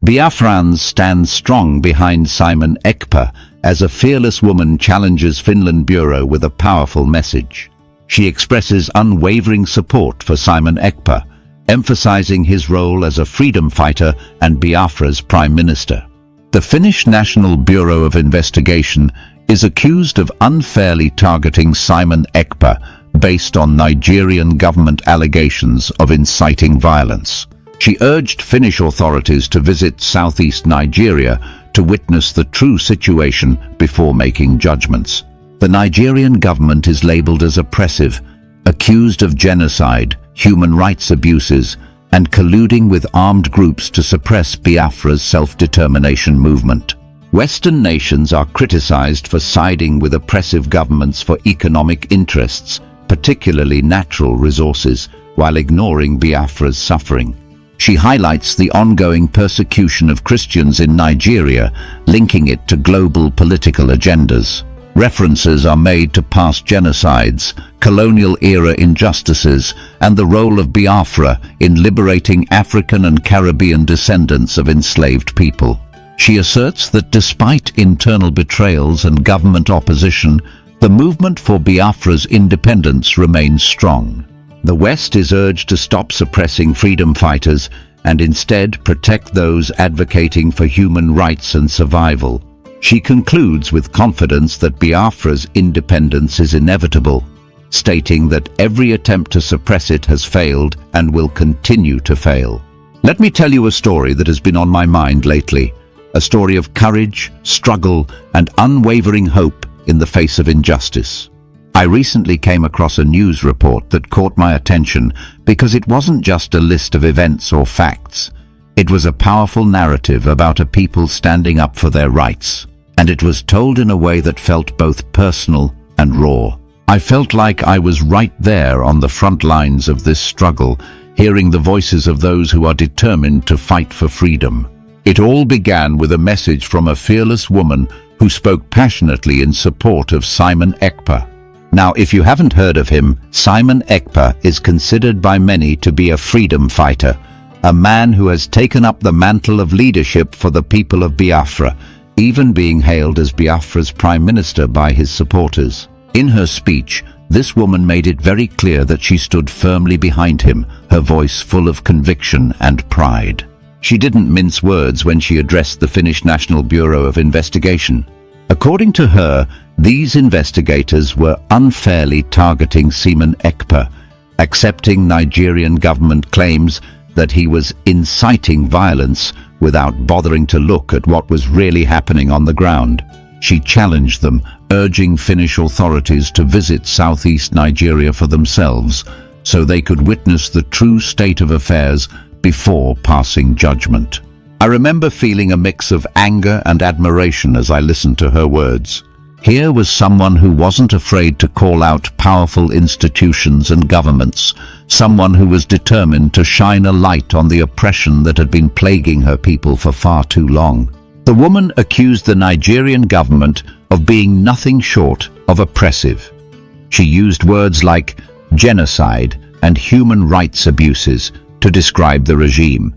Biafrans stand strong behind Simon Ekpa as a fearless woman challenges Finland Bureau with a powerful message. She expresses unwavering support for Simon Ekpa, emphasizing his role as a freedom fighter and Biafra's prime minister. The Finnish National Bureau of Investigation is accused of unfairly targeting Simon Ekpa based on Nigerian government allegations of inciting violence. She urged Finnish authorities to visit southeast Nigeria to witness the true situation before making judgments. The Nigerian government is labeled as oppressive, accused of genocide, human rights abuses, and colluding with armed groups to suppress Biafra's self-determination movement. Western nations are criticized for siding with oppressive governments for economic interests, particularly natural resources, while ignoring Biafra's suffering. She highlights the ongoing persecution of Christians in Nigeria, linking it to global political agendas. References are made to past genocides, colonial-era injustices, and the role of Biafra in liberating African and Caribbean descendants of enslaved people. She asserts that despite internal betrayals and government opposition, the movement for Biafra's independence remains strong. The West is urged to stop suppressing freedom fighters and instead protect those advocating for human rights and survival. She concludes with confidence that Biafra's independence is inevitable, stating that every attempt to suppress it has failed and will continue to fail. Let me tell you a story that has been on my mind lately, a story of courage, struggle, and unwavering hope in the face of injustice. I recently came across a news report that caught my attention because it wasn't just a list of events or facts. It was a powerful narrative about a people standing up for their rights, and it was told in a way that felt both personal and raw. I felt like I was right there on the front lines of this struggle, hearing the voices of those who are determined to fight for freedom. It all began with a message from a fearless woman who spoke passionately in support of Simon Ekpa. Now, if you haven't heard of him, Simon Ekpa is considered by many to be a freedom fighter, a man who has taken up the mantle of leadership for the people of Biafra, even being hailed as Biafra's prime minister by his supporters. In her speech, this woman made it very clear that she stood firmly behind him, her voice full of conviction and pride. She didn't mince words when she addressed the Finnish National Bureau of Investigation. According to her, these investigators were unfairly targeting Simon Ekpa, accepting Nigerian government claims that he was inciting violence without bothering to look at what was really happening on the ground. She challenged them, urging Finnish authorities to visit southeast Nigeria for themselves so they could witness the true state of affairs before passing judgment. I remember feeling a mix of anger and admiration as I listened to her words. Here was someone who wasn't afraid to call out powerful institutions and governments, someone who was determined to shine a light on the oppression that had been plaguing her people for far too long. The woman accused the Nigerian government of being nothing short of oppressive. She used words like genocide and human rights abuses to describe the regime,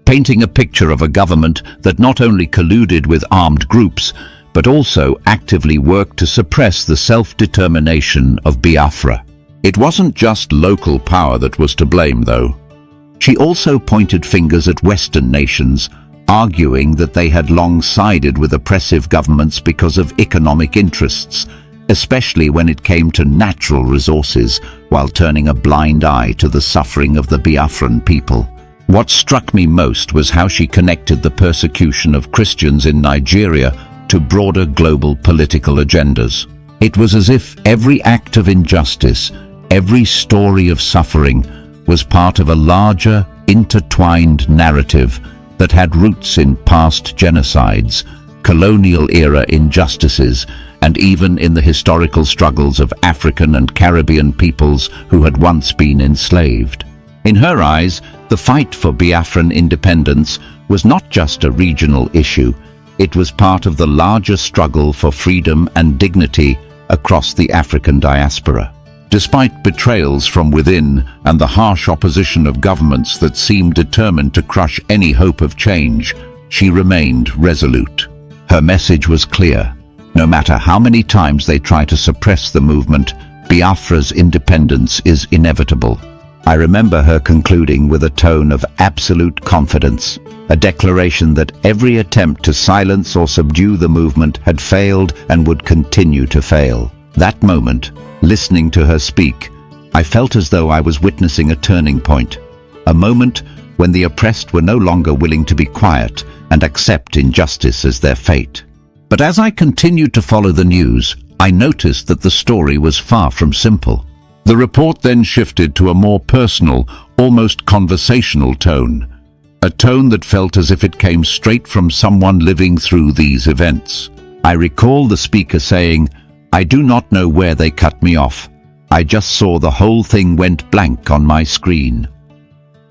painting a picture of a government that not only colluded with armed groups, but also actively worked to suppress the self-determination of Biafra. It wasn't just local power that was to blame, though. She also pointed fingers at Western nations, arguing that they had long sided with oppressive governments because of economic interests, especially when it came to natural resources, while turning a blind eye to the suffering of the Biafran people. What struck me most was how she connected the persecution of Christians in Nigeria to broader global political agendas. It was as if every act of injustice, every story of suffering, was part of a larger, intertwined narrative that had roots in past genocides, colonial-era injustices, and even in the historical struggles of African and Caribbean peoples who had once been enslaved. In her eyes, the fight for Biafran independence was not just a regional issue. It was part of the larger struggle for freedom and dignity across the African diaspora. Despite betrayals from within and the harsh opposition of governments that seemed determined to crush any hope of change, she remained resolute. Her message was clear. No matter how many times they try to suppress the movement, Biafra's independence is inevitable. I remember her concluding with a tone of absolute confidence, a declaration that every attempt to silence or subdue the movement had failed and would continue to fail. That moment, listening to her speak, I felt as though I was witnessing a turning point, a moment when the oppressed were no longer willing to be quiet and accept injustice as their fate. But as I continued to follow the news, I noticed that the story was far from simple. The report then shifted to a more personal, almost conversational tone, a tone that felt as if it came straight from someone living through these events. I recall the speaker saying, "I do not know where they cut me off. I just saw the whole thing went blank on my screen."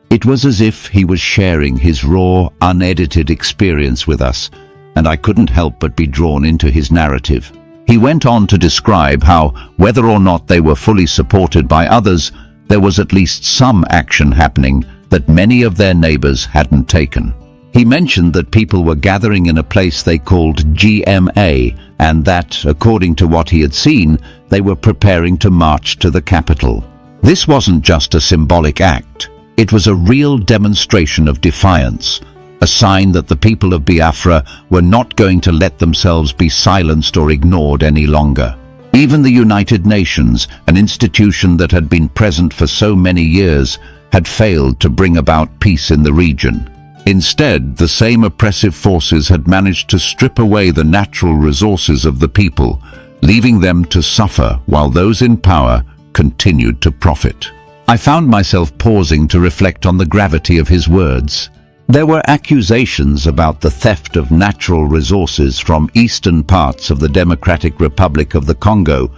It was as if he was sharing his raw, unedited experience with us, and I couldn't help but be drawn into his narrative. He went on to describe how, whether or not they were fully supported by others, there was at least some action happening that many of their neighbors hadn't taken. He mentioned that people were gathering in a place they called GMA, and that, according to what he had seen, they were preparing to march to the capital. This wasn't just a symbolic act. It was a real demonstration of defiance, a sign that the people of Biafra were not going to let themselves be silenced or ignored any longer. Even the United Nations, an institution that had been present for so many years, had failed to bring about peace in the region. Instead, the same oppressive forces had managed to strip away the natural resources of the people, leaving them to suffer while those in power continued to profit. I found myself pausing to reflect on the gravity of his words. There were accusations about the theft of natural resources from eastern parts of the Democratic Republic of the Congo,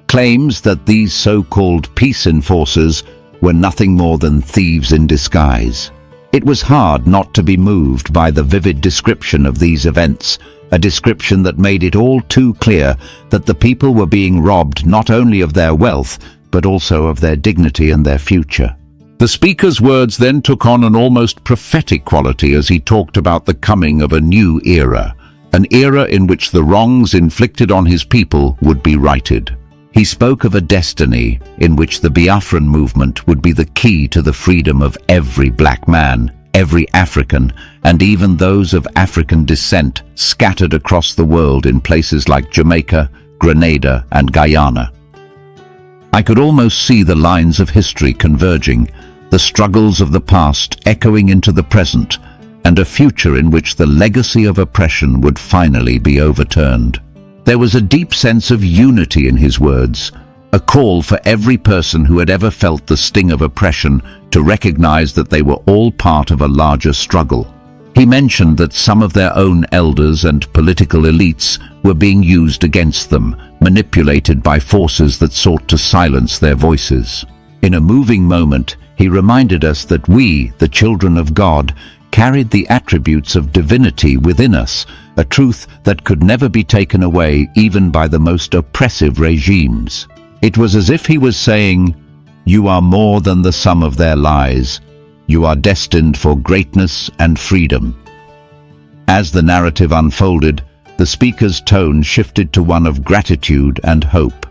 claims that these so-called peace enforcers were nothing more than thieves in disguise. It was hard not to be moved by the vivid description of these events, a description that made it all too clear that the people were being robbed not only of their wealth, but also of their dignity and their future. The speaker's words then took on an almost prophetic quality as he talked about the coming of a new era, an era in which the wrongs inflicted on his people would be righted. He spoke of a destiny in which the Biafran movement would be the key to the freedom of every black man, every African, and even those of African descent scattered across the world in places like Jamaica, Grenada, and Guyana. I could almost see the lines of history converging, the struggles of the past echoing into the present, and a future in which the legacy of oppression would finally be overturned. There was a deep sense of unity in his words, a call for every person who had ever felt the sting of oppression to recognize that they were all part of a larger struggle. He mentioned that some of their own elders and political elites were being used against them, manipulated by forces that sought to silence their voices. In a moving moment, he reminded us that we, the children of God, carried the attributes of divinity within us, a truth that could never be taken away even by the most oppressive regimes. It was as if he was saying, "You are more than the sum of their lies. You are destined for greatness and freedom." As the narrative unfolded, the speaker's tone shifted to one of gratitude and hope.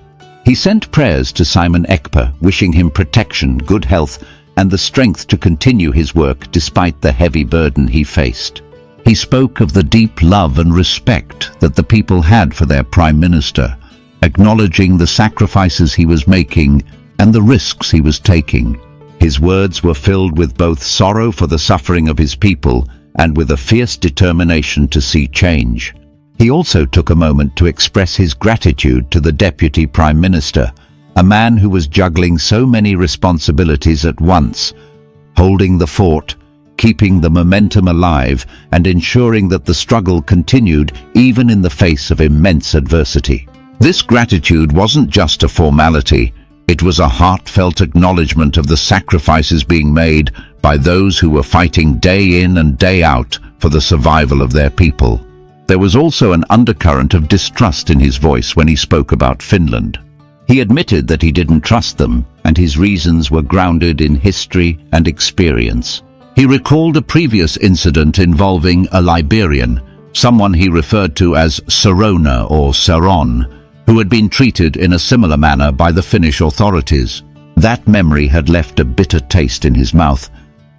He sent prayers to Simon Ekpa, wishing him protection, good health, and the strength to continue his work despite the heavy burden he faced. He spoke of the deep love and respect that the people had for their prime minister, acknowledging the sacrifices he was making and the risks he was taking. His words were filled with both sorrow for the suffering of his people and with a fierce determination to see change. He also took a moment to express his gratitude to the Deputy Prime Minister, a man who was juggling so many responsibilities at once, holding the fort, keeping the momentum alive, and ensuring that the struggle continued even in the face of immense adversity. This gratitude wasn't just a formality, it was a heartfelt acknowledgement of the sacrifices being made by those who were fighting day in and day out for the survival of their people. There was also an undercurrent of distrust in his voice when he spoke about Finland. He admitted that he didn't trust them, and his reasons were grounded in history and experience. He recalled a previous incident involving a Liberian, someone he referred to as Sarona or Saron, who had been treated in a similar manner by the Finnish authorities. That memory had left a bitter taste in his mouth,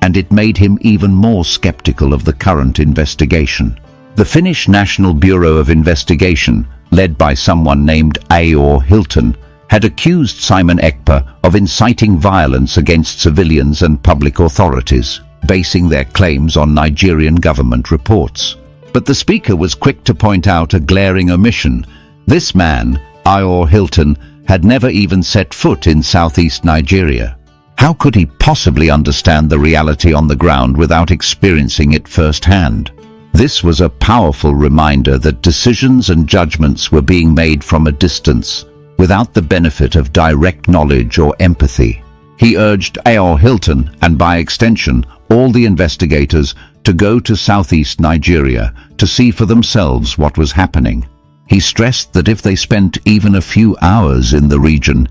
and it made him even more skeptical of the current investigation. The Finnish National Bureau of Investigation, led by someone named Aor Hilton, had accused Simon Ekpa of inciting violence against civilians and public authorities, basing their claims on Nigerian government reports. But the speaker was quick to point out a glaring omission. This man, Aor Hilton, had never even set foot in southeast Nigeria. How could he possibly understand the reality on the ground without experiencing it firsthand? This was a powerful reminder that decisions and judgments were being made from a distance, without the benefit of direct knowledge or empathy. He urged Aor Hilton, and by extension all the investigators, to go to southeast Nigeria to see for themselves what was happening. He stressed that if they spent even a few hours in the region,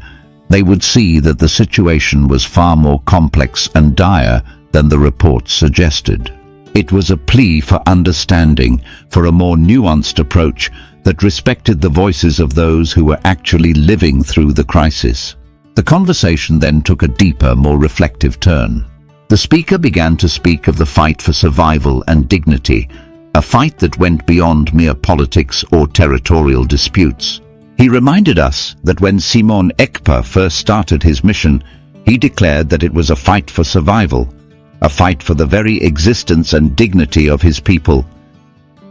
they would see that the situation was far more complex and dire than the reports suggested. It was a plea for understanding, for a more nuanced approach that respected the voices of those who were actually living through the crisis. The conversation then took a deeper, more reflective turn. The speaker began to speak of the fight for survival and dignity, a fight that went beyond mere politics or territorial disputes. He reminded us that when Simon Ekpa first started his mission, he declared that it was a fight for survival, a fight for the very existence and dignity of his people.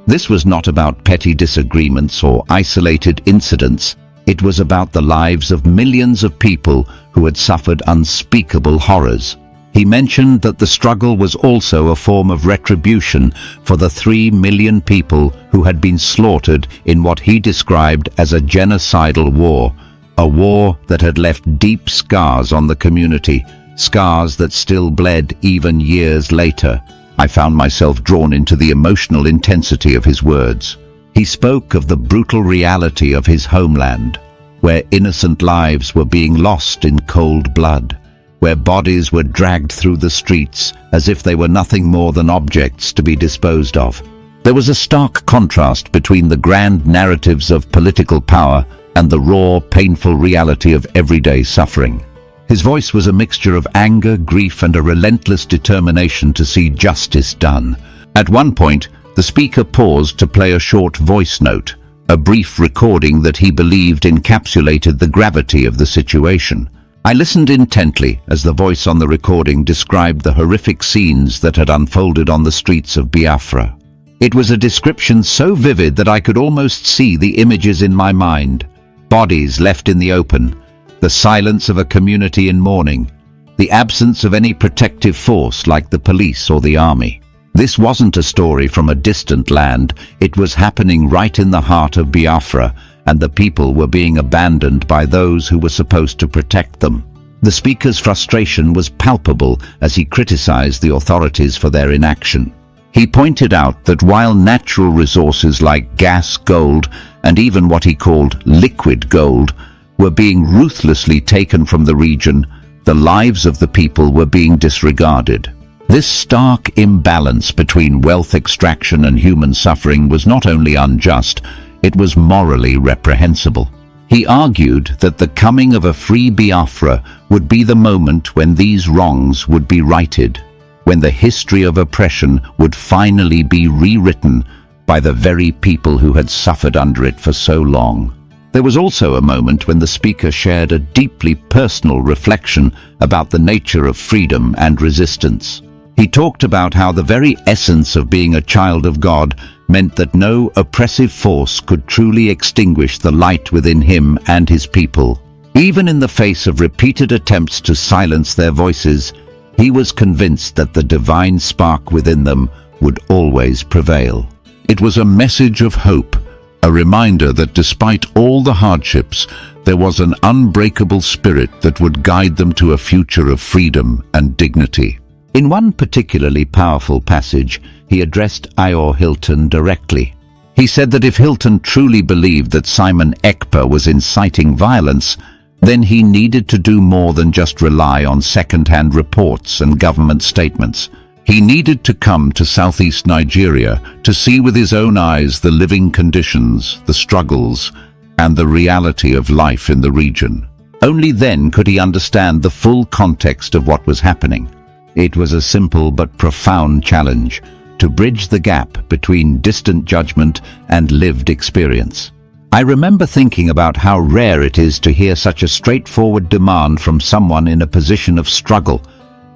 This was not about petty disagreements or isolated incidents. It was about the lives of millions of people who had suffered unspeakable horrors. He mentioned that the struggle was also a form of retribution for the 3 million people who had been slaughtered in what he described as a genocidal war, a war that had left deep scars on the community, scars that still bled even years later. I found myself drawn into the emotional intensity of his words. He spoke of the brutal reality of his homeland, where innocent lives were being lost in cold blood, where bodies were dragged through the streets as if they were nothing more than objects to be disposed of. There was a stark contrast between the grand narratives of political power and the raw, painful reality of everyday suffering. His voice was a mixture of anger, grief, and a relentless determination to see justice done. At one point, the speaker paused to play a short voice note, a brief recording that he believed encapsulated the gravity of the situation. I listened intently as the voice on the recording described the horrific scenes that had unfolded on the streets of Biafra. It was a description so vivid that I could almost see the images in my mind. Bodies left in the open, the silence of a community in mourning, the absence of any protective force like the police or the army. This wasn't a story from a distant land. It was happening right in the heart of Biafra, and the people were being abandoned by those who were supposed to protect them. The speaker's frustration was palpable as he criticized the authorities for their inaction. He pointed out that while natural resources like gas, gold, and even what he called liquid gold were being ruthlessly taken from the region, the lives of the people were being disregarded. This stark imbalance between wealth extraction and human suffering was not only unjust, it was morally reprehensible. He argued that the coming of a free Biafra would be the moment when these wrongs would be righted, when the history of oppression would finally be rewritten by the very people who had suffered under it for so long. There was also a moment when the speaker shared a deeply personal reflection about the nature of freedom and resistance. He talked about how the very essence of being a child of God meant that no oppressive force could truly extinguish the light within him and his people. Even in the face of repeated attempts to silence their voices, he was convinced that the divine spark within them would always prevail. It was a message of hope, a reminder that despite all the hardships, there was an unbreakable spirit that would guide them to a future of freedom and dignity. In one particularly powerful passage, he addressed Aor Hilton directly. He said that if Hilton truly believed that Simon Ekpa was inciting violence, then he needed to do more than just rely on second-hand reports and government statements. He needed to come to southeast Nigeria to see with his own eyes the living conditions, the struggles, and the reality of life in the region. Only then could he understand the full context of what was happening. It was a simple but profound challenge to bridge the gap between distant judgment and lived experience. I remember thinking about how rare it is to hear such a straightforward demand from someone in a position of struggle,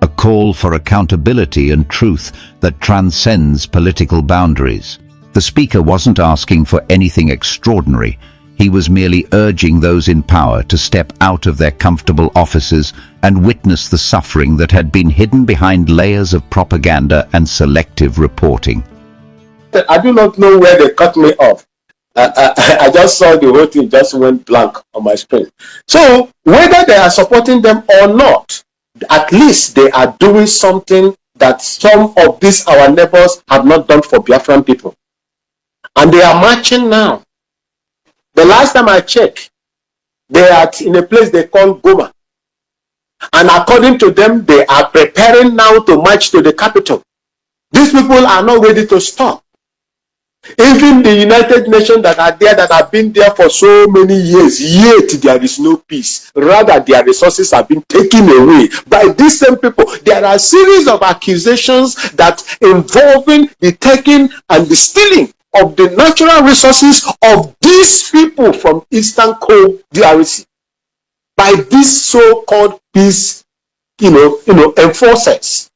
a call for accountability and truth that transcends political boundaries. The speaker wasn't asking for anything extraordinary. He was merely urging those in power to step out of their comfortable offices and witness the suffering that had been hidden behind layers of propaganda and selective reporting. I do not know where they cut me off. I just saw the whole thing just went blank on my screen. So whether they are supporting them or not, at least they are doing something that some of these our neighbors have not done for Biafran people. And they are marching now. The last time I checked, they are in a place they call Goma. And according to them, they are preparing now to march to the capital. These people are not ready to stop. Even the United Nations that are there, that have been there for so many years, yet there is no peace. Rather, their resources have been taken away by these same people. There are a series of accusations that involving the taking and the stealing of the natural resources of these people from Eastern Coal DRC by these so-called peace, enforcers.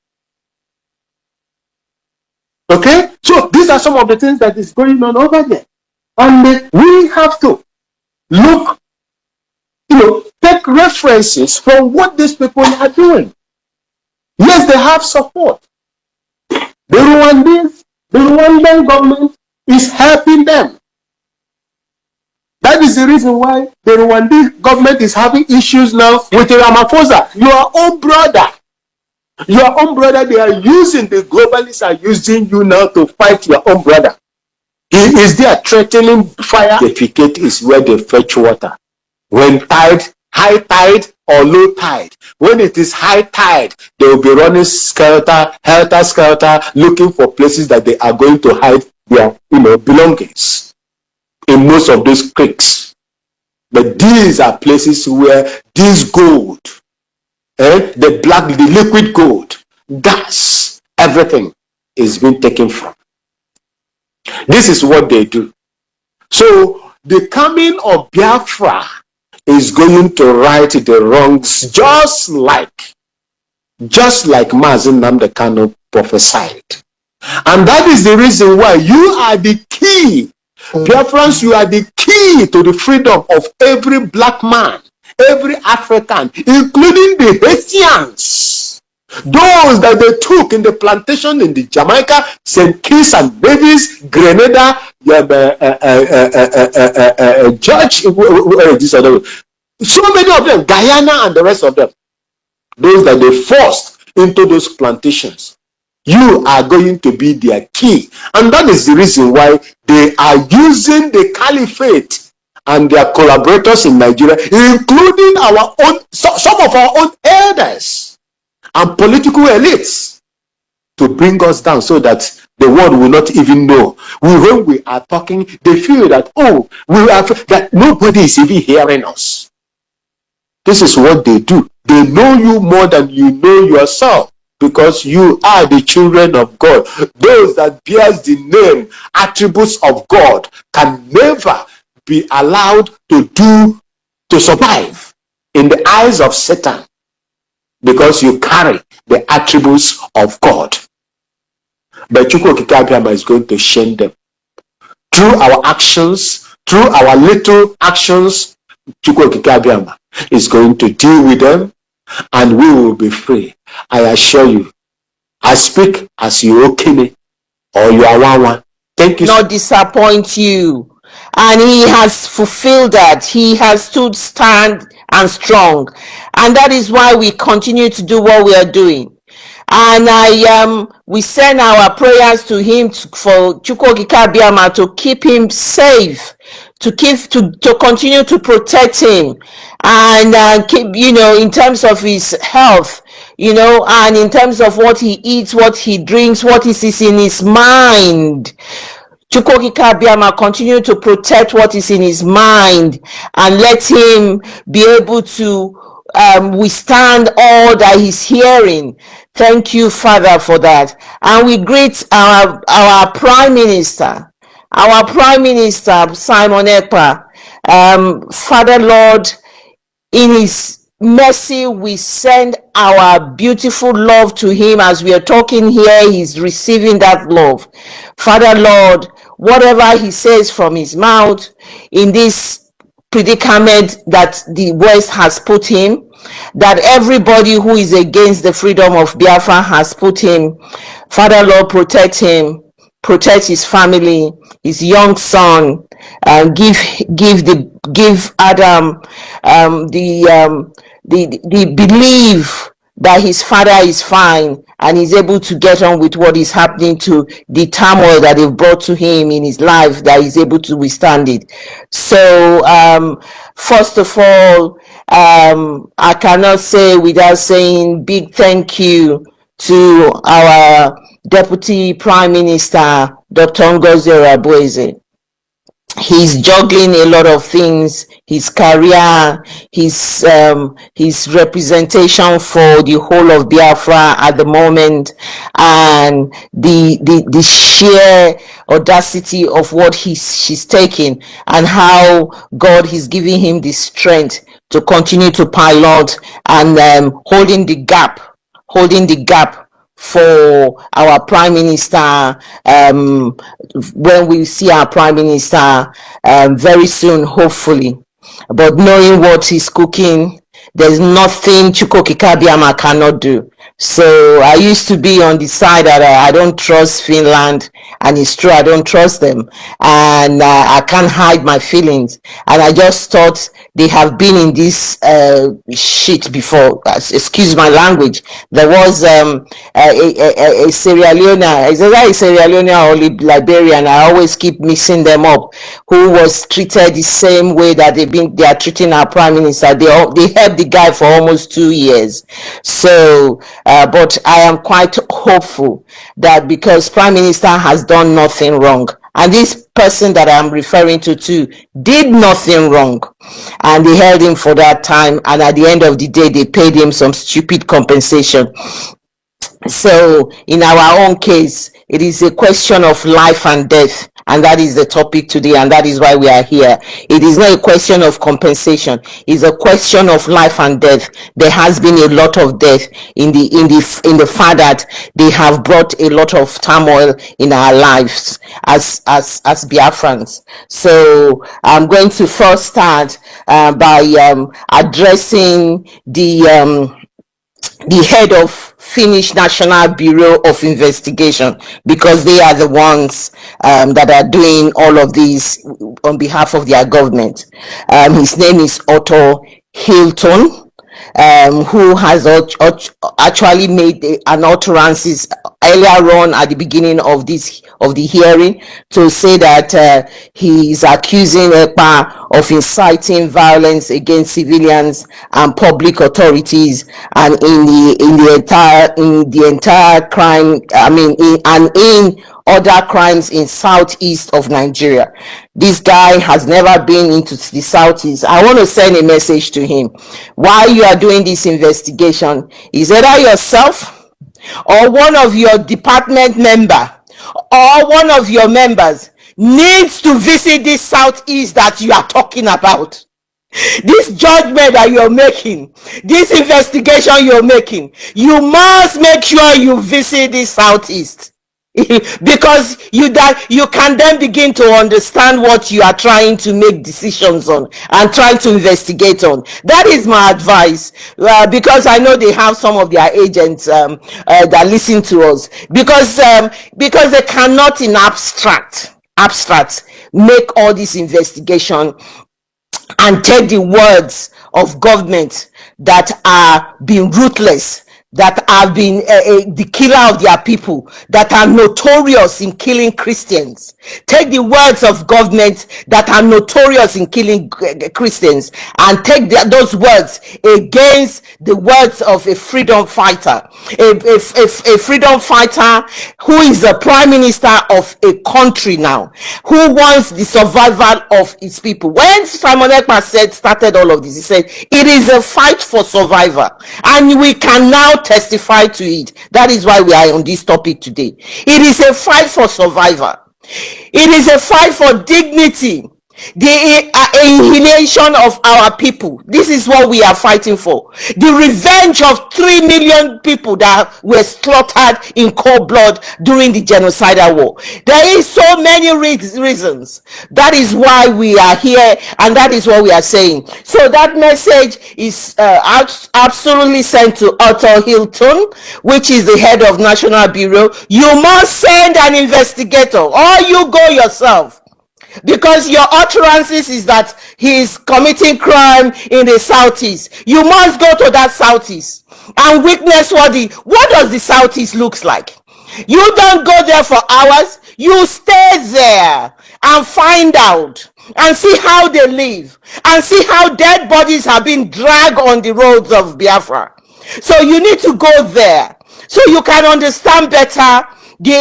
Okay, so these are some of the things that is going on over there, and we have to look, take references from what these people are doing. Yes, they have support. The Rwandan government is helping them. That is the reason why the Rwandan government is having issues now with Ramaphosa, your own brother. Your own brother, they are using, the globalists are using you now to fight your own brother. He is there threatening fire. Certificate is where they fetch water. When tide, high tide or low tide. When it is high tide, they will be running helter-skelter, looking for places that they are going to hide their belongings in most of those creeks. But these are places where this gold, the liquid gold, gas, everything is being taken from. This is what they do. So the coming of Biafra is going to right the wrongs, just like Mazi Nnamdi Kanu prophesied. And that is the reason why you are the key. Biafrans, you are the key to the freedom of every black man, every African, including the Haitians, those that they took in the plantation in the Jamaica, St. Kitts and Nevis, Grenada, so many of them, Guyana and the rest of them, those that they forced into those plantations. You are going to be their key, and that is the reason why they are using the caliphate and their collaborators in Nigeria, including our own, some of our own elders and political elites, to bring us down so that the world will not even know. When we are talking, they feel that, that nobody is even hearing us. This is what they do. They know you more than you know yourself, because you are the children of God. Those that bears the name, attributes of God, can never be allowed to survive in the eyes of Satan, because you carry the attributes of God. But Chukwu Okike Abiama is going to shame them through our actions, through our little actions. Chukwu Okike Abiama is going to deal with them, and we will be free. I assure you. I speak as you Okene or you are Wawa. Thank you. Not disappoint you. And he has fulfilled that. He has stood stand and strong. And that is why we continue to do what we are doing. And we send our prayers to him for Chukwu Okike Abiama to keep him safe, to continue to protect him, and keep, in terms of his health, and in terms of what he eats, what he drinks, what is in his mind. Chukwokika Biama, continue to protect what is in his mind and let him be able to withstand all that he's hearing. Thank you, Father, for that. And we greet our Prime Minister, Simon Ekpa. Father, Lord, in his mercy, we send our beautiful love to him. As we are talking here, he's receiving that love. Father, Lord, whatever he says from his mouth in this predicament that the West has put him, that everybody who is against the freedom of Biafra has put him, Father, Lord, protect him, protect his family, his young son, and give Adam the belief that his father is fine and he's able to get on with what is happening, to the turmoil that they've brought to him in his life, that he's able to withstand it. So first of all, I cannot say without saying big thank you to our Deputy Prime Minister, Dr. Ngozi Orabueze. He's juggling a lot of things, his career, his representation for the whole of Biafra at the moment, and the sheer audacity of what she's taking, and how God is giving him the strength to continue to pilot and holding the gap for our Prime Minister, when we see our Prime Minister very soon, hopefully. But knowing what he's cooking, there's nothing Chukwokika Biama cannot do. So I used to be on the side that I don't trust Finland, and it's true, I don't trust them, and I can't hide my feelings. And I just thought they have been in this shit before. Excuse my language. There was a Sierra Leone, is that a Sierra Leone or Liberian? I always keep mixing them up. Who was treated the same way that they are treating our Prime Minister. They helped the guy for almost 2 years. So, but I am quite hopeful that because Prime Minister has done nothing wrong, and this person that I'm referring to too did nothing wrong, and they held him for that time, and at the end of the day they paid him some stupid compensation. So in our own case, it is a question of life and death, and that is the topic today, and that is why we are here. It is not a question of compensation, it's a question of life and death. There has been a lot of death in the fact that they have brought a lot of turmoil in our lives as Biafrans. So I'm going to first start by addressing the head of Finnish National Bureau of Investigation, because they are the ones that are doing all of these on behalf of their government. His name is Otto Hilton, who has actually made an utterances earlier on at the beginning of the hearing to say that he is accusing Ekpa of inciting violence against civilians and public authorities, and in the entire crime, in other crimes in southeast of Nigeria. This guy has never been into the southeast. I want to send a message to him. While you are doing this investigation, is either yourself or one of your department member or one of your members needs to visit this southeast that you are talking about. This judgment that you're making, this investigation you're making, you must make sure you visit this southeast. Because you can then begin to understand what you are trying to make decisions on and trying to investigate on. That is my advice, because I know they have some of their agents that listen to us, because they cannot in abstract make all this investigation and take the words of government that are being ruthless, that have been the killer of their people, that are notorious in killing Christians. Take the words of government that are notorious in killing Christians, and take those words against the words of a freedom fighter, a freedom fighter who is the prime minister of a country now, who wants the survival of its people. When Simon Ekpa started all of this, he said it is a fight for survival, and we can now testify to it. That is why we are on this topic today. It is a fight for survival. It is a fight for dignity, the annihilation of our people. This is what we are fighting for. The revenge of 3 million people that were slaughtered in cold blood during the genocidal war. There is so many reasons. That is why we are here, and that is what we are saying. So that message is absolutely sent to Otto Hilton, which is the head of National Bureau. You must send an investigator, or you go yourself. Because your utterances is that he is committing crime in the southeast. You must go to that southeast and witness what does the southeast looks like. You don't go there for hours. You stay there and find out and see how they live and see how dead bodies have been dragged on the roads of Biafra. So you need to go there so you can understand better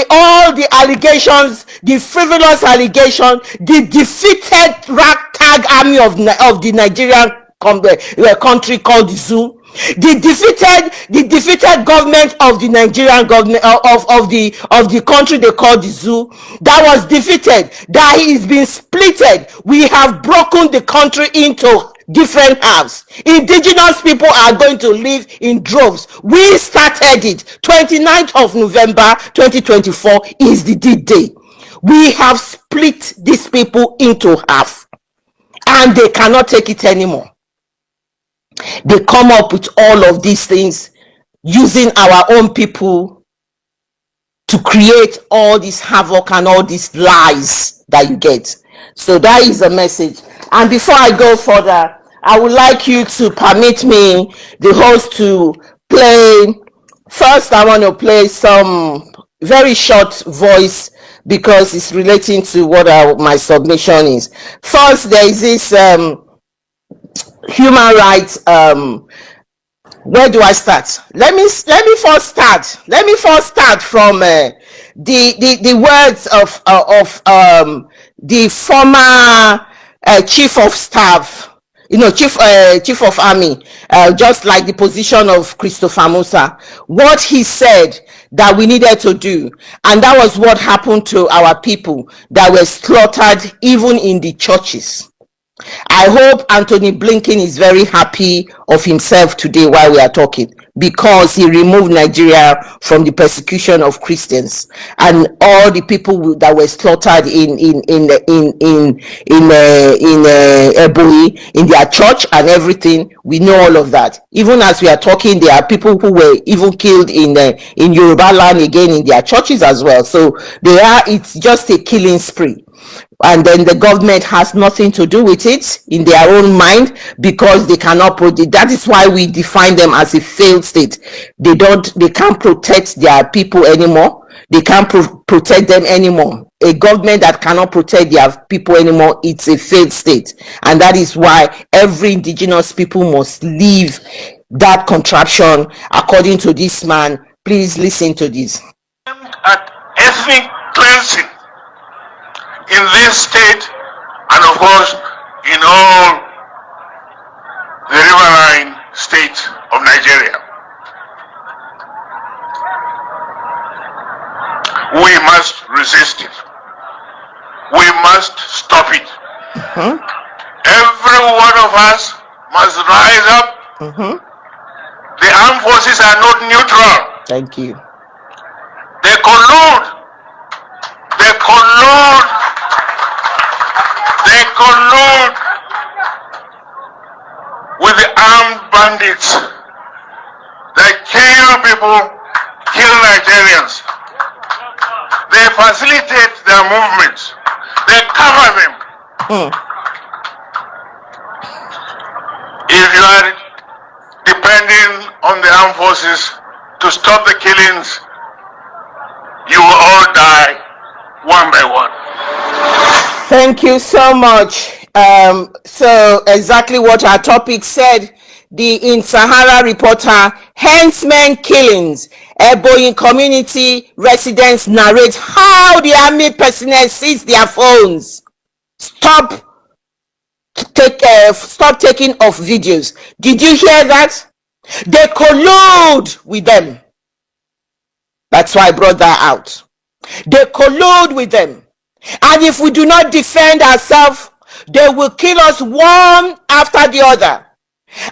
all the allegations, the frivolous allegation, the defeated ragtag army of the Nigerian country called the zoo, the defeated government of the Nigerian government of the country they call the zoo, that was defeated, that is being splitted. We have broken the country into different halves. Indigenous people are going to live in droves. We started it. 29th of November 2024 is the D-Day. We have split these people into half, and they cannot take it anymore. They come up with all of these things using our own people to create all this havoc and all these lies that you get. So that is a message. And before I go further, I would like you to permit me, the host, to play. First, I want to play some very short voice because it's relating to what my submission is. First, there is this human rights. Where do I start? Let me first start from the words of the former chief of staff, chief of army, just like the position of Christopher Musa, what he said that we needed to do, and that was what happened to our people that were slaughtered even in the churches. I hope Anthony Blinken is very happy of himself today while we are talking, because he removed Nigeria from the persecution of Christians and all the people that were slaughtered in Ebonyi, in their church and everything. We know all of that. Even as we are talking, there are people who were even killed in Yoruba land again in their churches as well. So it's just a killing spree. And then the government has nothing to do with it in their own mind, because they cannot protect. That is why we define them as a failed state. They can't protect their people anymore. They can't protect them anymore. A government that cannot protect their people anymore, it's a failed state. And that is why every indigenous people must leave that contraption, according to this man. Please listen to this. At ethnic cleansing in this state, and of course in all the riverine states of Nigeria. We must resist it. We must stop it. Every one of us must rise up. The armed forces are not neutral. Thank you. They collude. They collude. They collude with the armed bandits that kill people, kill Nigerians. They facilitate their movements. They cover them. If you are depending on the armed forces to stop the killings, you will all die one by one. Thank you so much. So exactly what our topic said, the in Sahara reporter, henchman killings. Eboyin community residents narrate how the army personnel seized their phones. Stop taking off videos. Did you hear that? They collude with them. That's why I brought that out. They collude with them. And if we do not defend ourselves, they will kill us one after the other.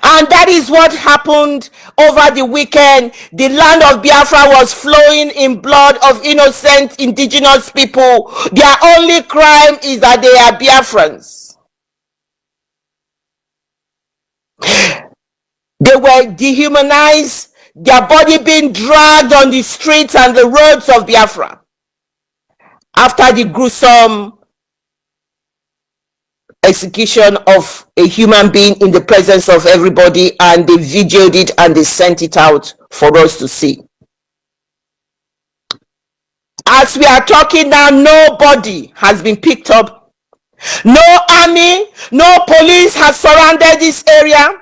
And that is what happened over the weekend. The land of Biafra was flowing in blood of innocent indigenous people. Their only crime is that they are Biafrans. They were dehumanized, their body being dragged on the streets and the roads of Biafra after the gruesome execution of a human being in the presence of everybody, and they videoed it and they sent it out for us to see. As we are talking now, nobody has been picked up. No army, no police has surrounded this area.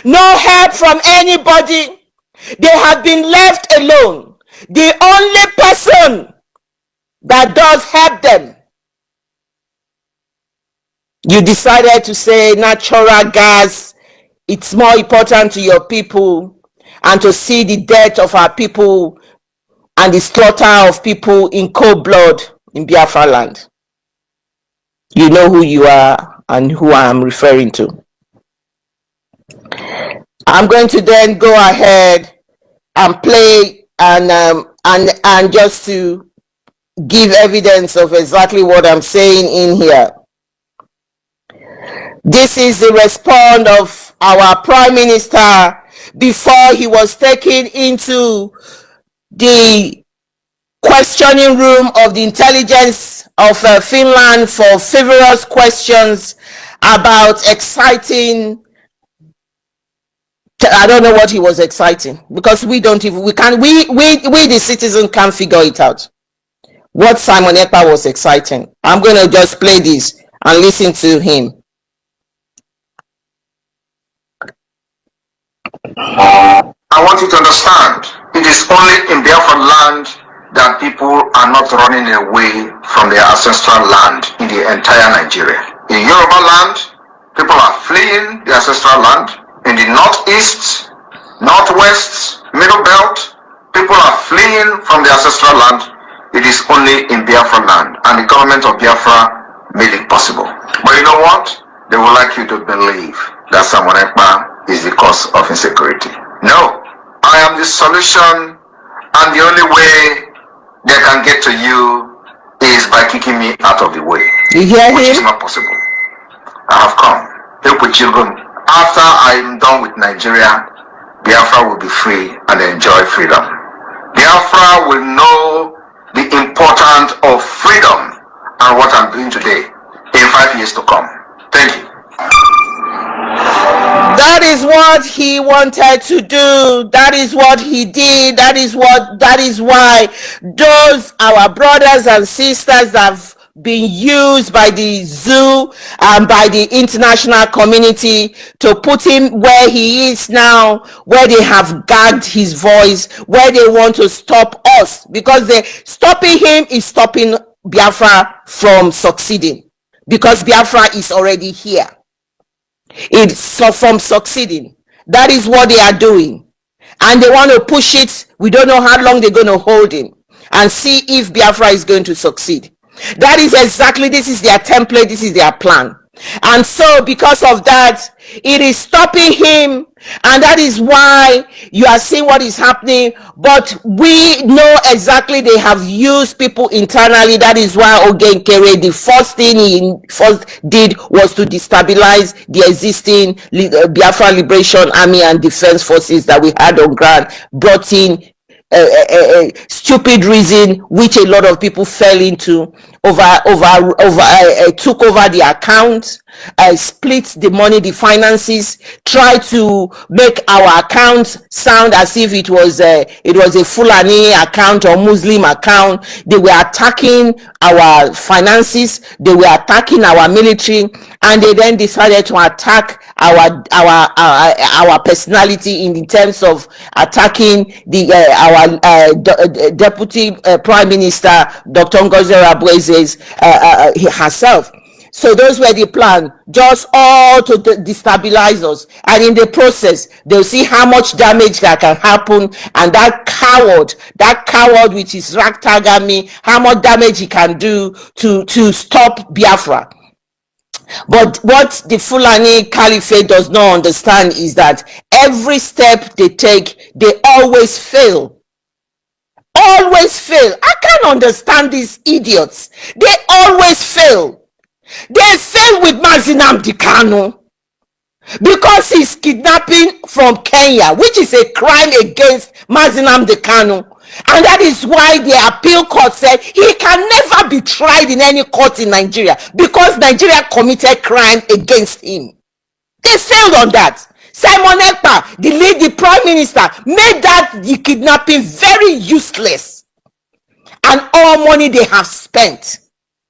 No help from anybody. They have been left alone. The only person that does help them, you decided to say natural gas, it's more important to your people, and to see the death of our people and the slaughter of people in cold blood in Biafra land. You know who you are and who I am referring to. I'm going to then go ahead and play and just to give evidence of exactly what I'm saying in here. This is the response of our Prime Minister before he was taken into the questioning room of the intelligence of Finland for frivolous questions about exciting. I don't know what he was exciting, because we don't even, we the citizens can't figure it out. What Simon Ekpa was exciting. I'm going to just play this and listen to him. I want you to understand, it is only in Biafra land that people are not running away from their ancestral land in the entire Nigeria. In Yoruba land, people are fleeing the ancestral land. In the northeast, northwest, middle belt, people are fleeing from the ancestral land. It is only in Biafra land, and the government of Biafra made it possible. But you know what? They would like you to believe that Simon Ekpa is the cause of insecurity. No, I am the solution, and the only way they can get to you is by kicking me out of the way. You hear him? Which is not possible. I have come. Help with children. After I'm done with Nigeria, Biafra will be free and enjoy freedom. Biafra will know the importance of freedom and what I'm doing today in 5 years to come. Thank you. That is what he wanted to do. That is what he did. That is why those our brothers and sisters that have been used by the zoo and by the international community to put him where he is now, where they have gagged his voice, where they want to stop us, because stopping him is stopping Biafra from succeeding, because Biafra is already here. It's from succeeding. That is what they are doing, and they want to push it. We don't know how long they're going to hold him and see if Biafra is going to succeed. That is exactly, this is their template, this is their plan. And so because of that, it is stopping him, and that is why you are seeing what is happening. But we know exactly they have used people internally. That is why Ogenkere, the first thing he first did was to destabilize the existing Biafra Liberation Army and Defense Forces that we had on ground, brought in a stupid reason which a lot of people fell into, took over the account, split the money, the finances, try to make our account sound as if it was a Fulani account or Muslim account. They were attacking our finances, they were attacking our military, and they then decided to attack our personality in terms of attacking our deputy prime minister, Dr. Ngozi Okonjo-Iweal's herself. So those were the plan, just all to destabilize us, and in the process they'll see how much damage that can happen, and that coward which is Ragtag Army, how much damage he can do to stop Biafra. But what the Fulani Caliphate does not understand is that every step they take, they always fail. Always fail. I can't understand these idiots. They always fail. They fail with Mazi Nnamdi Kanu because he's kidnapping from Kenya, which is a crime against Mazi Nnamdi Kanu. And that is why the appeal court said he can never be tried in any court in Nigeria because Nigeria committed crime against him. They failed on that. Simon Ekpa, the prime minister, made the kidnapping very useless. And all money they have spent,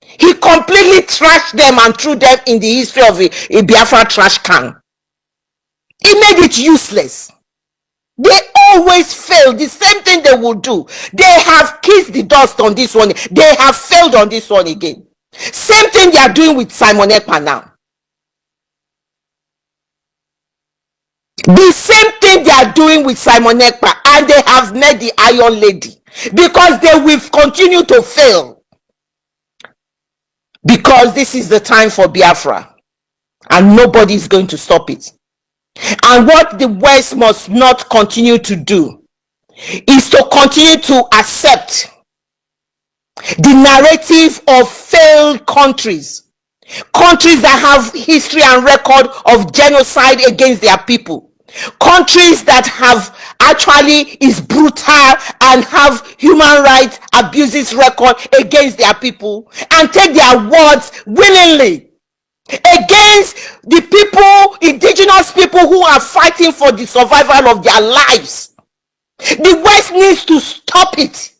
he completely trashed them and threw them in the history of a Biafra trash can. He made it useless. They always fail. The same thing they will do. They have kissed the dust on this one. They have failed on this one again. Same thing they are doing with Simon Ekpa now. The same thing they are doing with Simon Ekpa, and they have met the Iron Lady because they will continue to fail. Because this is the time for Biafra, and nobody is going to stop it. And what the West must not continue to do is to continue to accept the narrative of failed countries that have history and record of genocide against their people, countries that have actually is brutal and have human rights abuses record against their people, and take their words willingly against the people, indigenous people who are fighting for the survival of their lives. The West needs to stop it.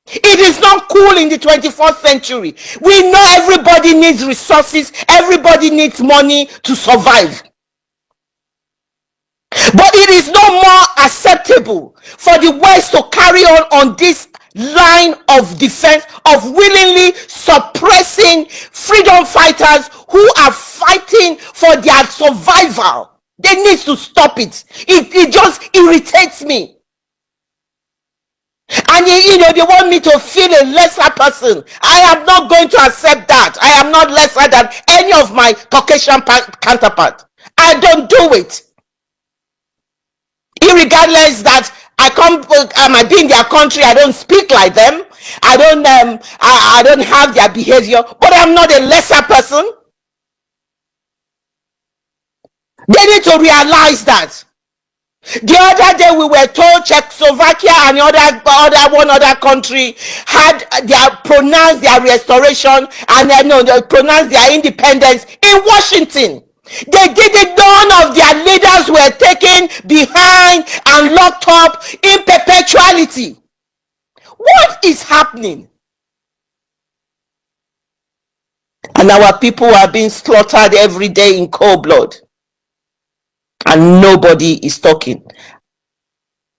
It is not cool in the 21st century. We know everybody needs resources, everybody needs money to survive. But it is no more acceptable for the West to carry on this line of defense of willingly suppressing freedom fighters who are fighting for their survival. They need to stop it. It just irritates me. And they want me to feel a lesser person. I am not going to accept that. I am not lesser than any of my Caucasian counterparts. I don't do it. Irregardless that I might be in their country, I don't speak like them, I don't have their behavior, but I'm not a lesser person. They need to realize that. The other day we were told Czechoslovakia and one other country had pronounced their restoration and they pronounced their independence in Washington. They did it. None of their leaders were taken behind and locked up in perpetuality. What is happening? And our people are being slaughtered every day in cold blood. And nobody is talking.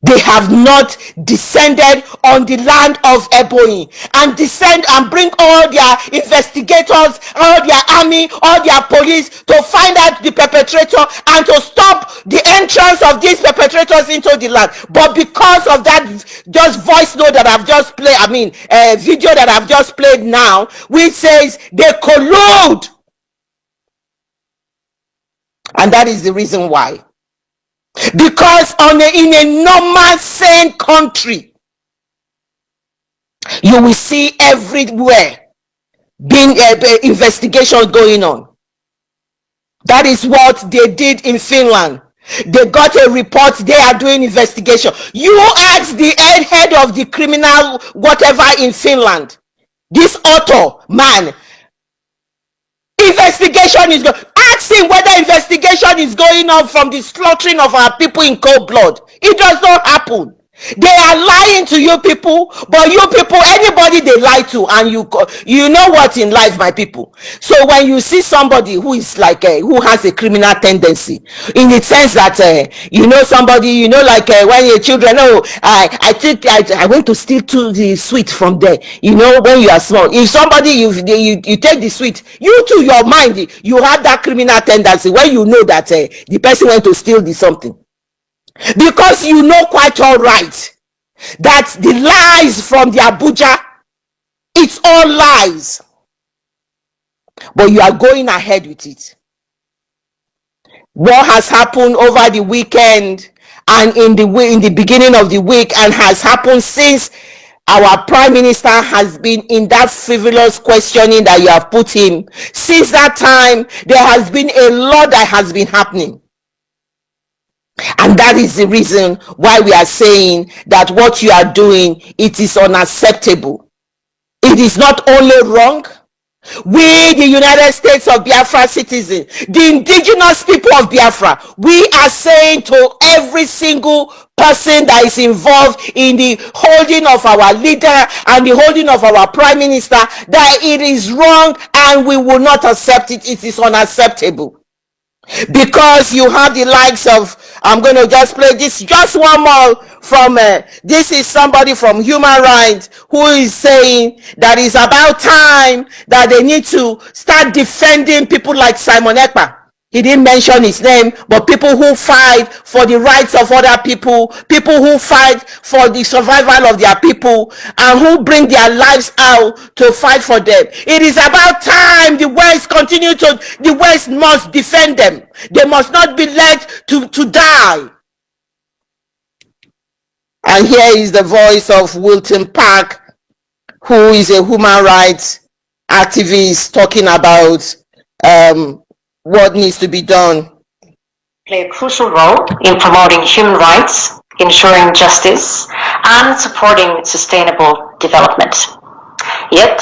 They have not descended on the land of Ebonyi and descend and bring all their investigators, all their army, all their police to find out the perpetrator and to stop the entrance of these perpetrators into the land. But because of that just voice note that I've just played, video that I've just played now, which says they collude. And that is the reason why. Because in a normal sane country, you will see everywhere being investigation going on. That is what they did in Finland. They got a report, they are doing investigation. You ask the head of the criminal whatever in Finland, this author man, investigation is going. Ask him whether investigation is going on from the slaughtering of our people in cold blood. It does not happen. They are lying to you people, but you people, anybody they lie to, and you know what in life, my people. So when you see somebody who is like who has a criminal tendency, in the sense that you know somebody, you know, like when your children, oh, I think I went to steal the sweet from there. You know, when you are small, if somebody you take the sweet, you too, your mind, you have that criminal tendency when you know that the person went to steal the something. Because you know quite all right that the lies from the Abuja, it's all lies, but you are going ahead with it. What has happened over the weekend and in the beginning of the week, and has happened since our prime minister has been in that frivolous questioning that you have put him, since that time there has been a lot that has been happening. And that is the reason why we are saying that what you are doing, it is unacceptable. It is not only wrong. We, the United States of Biafra citizens, the indigenous people of Biafra, we are saying to every single person that is involved in the holding of our leader and the holding of our prime minister, that it is wrong and we will not accept it. It is unacceptable. Because you have the likes of, I'm going to just play this, just one more from, this is somebody from Human Rights who is saying that it's about time that they need to start defending people like Simon Ekpa. He didn't mention his name, but people who fight for the rights of other people, people who fight for the survival of their people, and who bring their lives out to fight for them. It is about time the West must defend them. They must not be left to die. And here is the voice of Wilton Park, who is a human rights activist, talking about what needs to be done. Play a crucial role in promoting human rights, ensuring justice, and supporting sustainable development. Yet,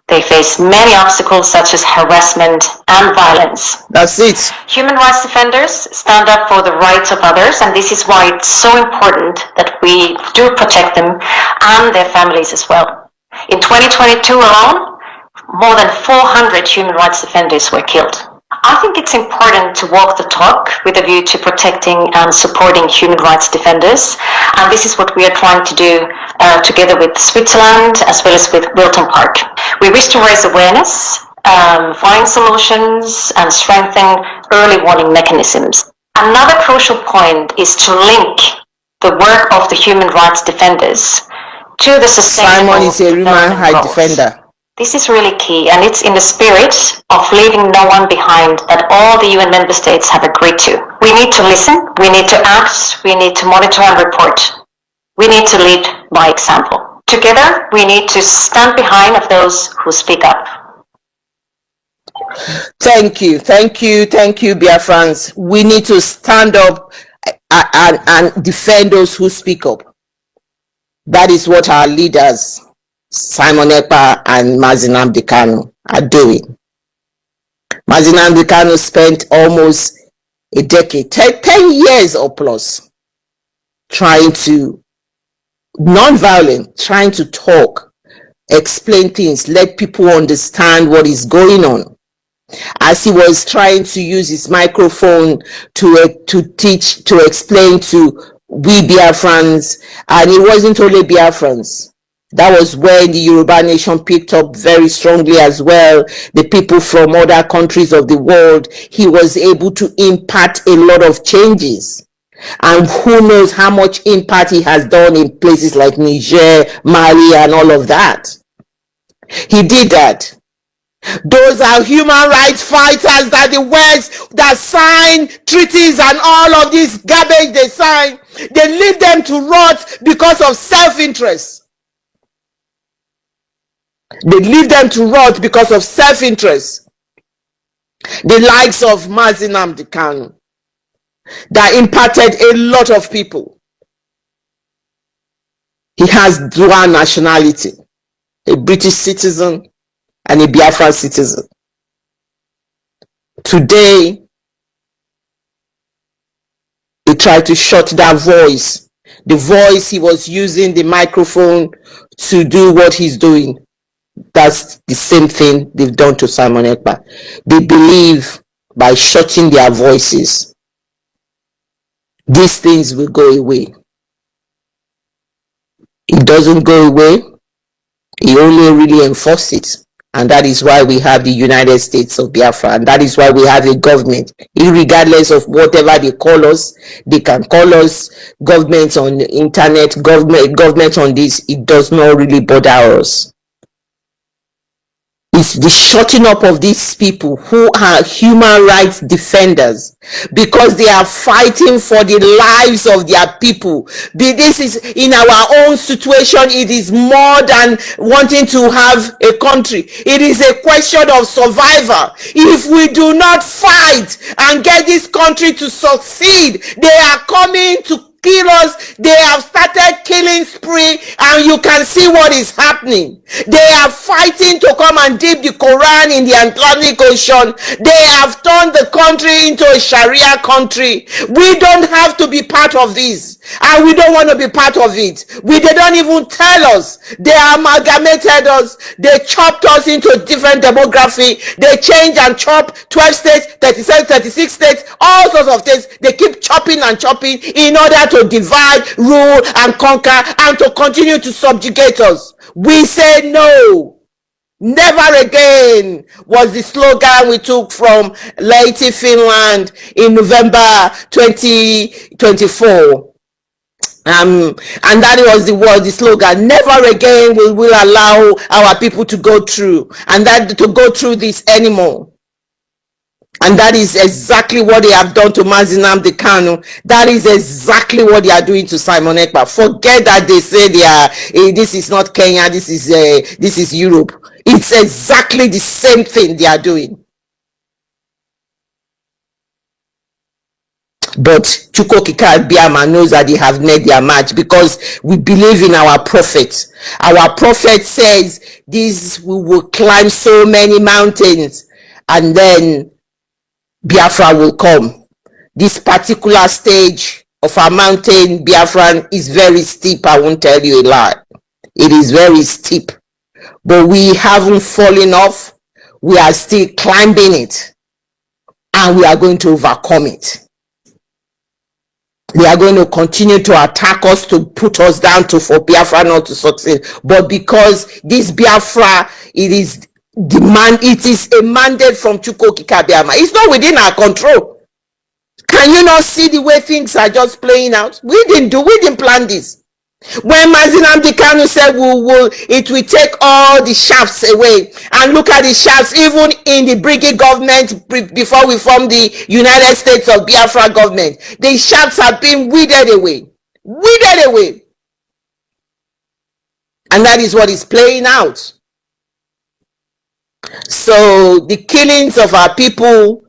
they face many obstacles such as harassment and violence. That's it. Human rights defenders stand up for the rights of others, and this is why it's so important that we do protect them and their families as well. In 2022 alone, more than 400 human rights defenders were killed. I think it's important to walk the talk with a view to protecting and supporting human rights defenders, and this is what we are trying to do together with Switzerland as well as with Wilton Park. We wish to raise awareness, find solutions, and strengthen early warning mechanisms. Another crucial point is to link the work of the human rights defenders to the sustainable Simon is a human rights defender. This is really key, and it's in the spirit of leaving no one behind that all the UN member states have agreed to. We need to listen, we need to act, we need to monitor and report. We need to lead by example. Together, we need to stand behind of those who speak up. Thank you, Biafrans. We need to stand up and defend those who speak up. That is what our leaders, Simon Ekpa and Mazi Nnamdi Kanu, are doing. Mazi Nnamdi Kanu spent almost a decade, 10 years or plus, trying to, non-violent, trying to talk, explain things, let people understand what is going on. As he was trying to use his microphone to teach, to explain to we Biafrans, and it wasn't only Biafrans. That was when the Yoruba nation picked up very strongly as well. The people from other countries of the world, he was able to impact a lot of changes. And who knows how much impact he has done in places like Niger, Mali, and all of that. He did that. Those are human rights fighters that the West that sign treaties and all of this garbage they sign, they leave them to rot because of self-interest. They leave them to rot because of self-interest. The likes of Mazi Nnamdi Kanu that impacted a lot of people. He has dual nationality. a British citizen, and a Biafran citizen. Today, he tried to shut that voice. The voice he was using the microphone to do what he's doing. That's the same thing they've done to Simon Ekpa. They believe by shutting their voices, these things will go away. It doesn't go away. He only really enforced it. And that is why we have the United States of Biafra. And that is why we have a government. Regardless of whatever they call us, they can call us government on the internet, government on this. It does not really bother us. It's the shutting up of these people who are human rights defenders, because they are fighting for the lives of their people. This is, in our own situation, it is more than wanting to have a country. It is a question of survival. If we do not fight and get this country to succeed, they are coming to kill us. They have started killing spree, and you can see what is happening. They are fighting to come and dip the Quran in the Atlantic Ocean. They have turned the country into a Sharia country. We don't have to be part of this, and we don't want to be part of it. They don't even tell us. They amalgamated us. They chopped us into different demography. They change and chop 12 states, 37, 36 states, all sorts of things. They keep chopping and chopping in order to divide, rule, and conquer, and to continue to subjugate us. We say no. Never again was the slogan we took from Leyte, Finland in November 2024. And that was the slogan. Never again will we allow our people to go through this anymore. And that is exactly what they have done to Mazi Nnamdi Kanu. That is exactly what they are doing to Simon Ekpa. Forget that they say they are, this is not Kenya, this is Europe. It's exactly the same thing they are doing. But Chukwokika Biama knows that they have made their match, because we believe in our prophet. Our prophet says this: we will climb so many mountains, and then Biafra will come. This particular stage of our mountain, Biafran, is very steep. I won't tell you a lie. It is very steep. But we haven't fallen off. We are still climbing it. And we are going to overcome it. They are going to continue to attack us, to put us down, for Biafra not to succeed. But because this Biafra, it is a mandate from Chukwokika Biama. It's not within our control. Can you not see the way things are just playing out? We didn't plan this. When Mazi Nnamdi Kanu said it will take all the shafts away, and look at the shafts, even in the Brigade government, before we formed the United States of Biafra government, the shafts have been withered away. And that is what is playing out. So the killings of our people,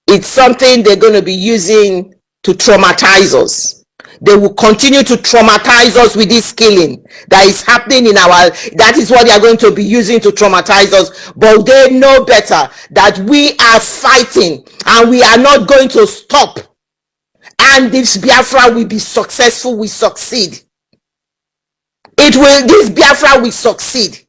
it's something they're going to be using to traumatize us. They will continue to traumatize us with this killing that is happening that is what they are going to be using to traumatize us. But they know better that we are fighting, and we are not going to stop. And this Biafra will be successful, will succeed. This Biafra will succeed.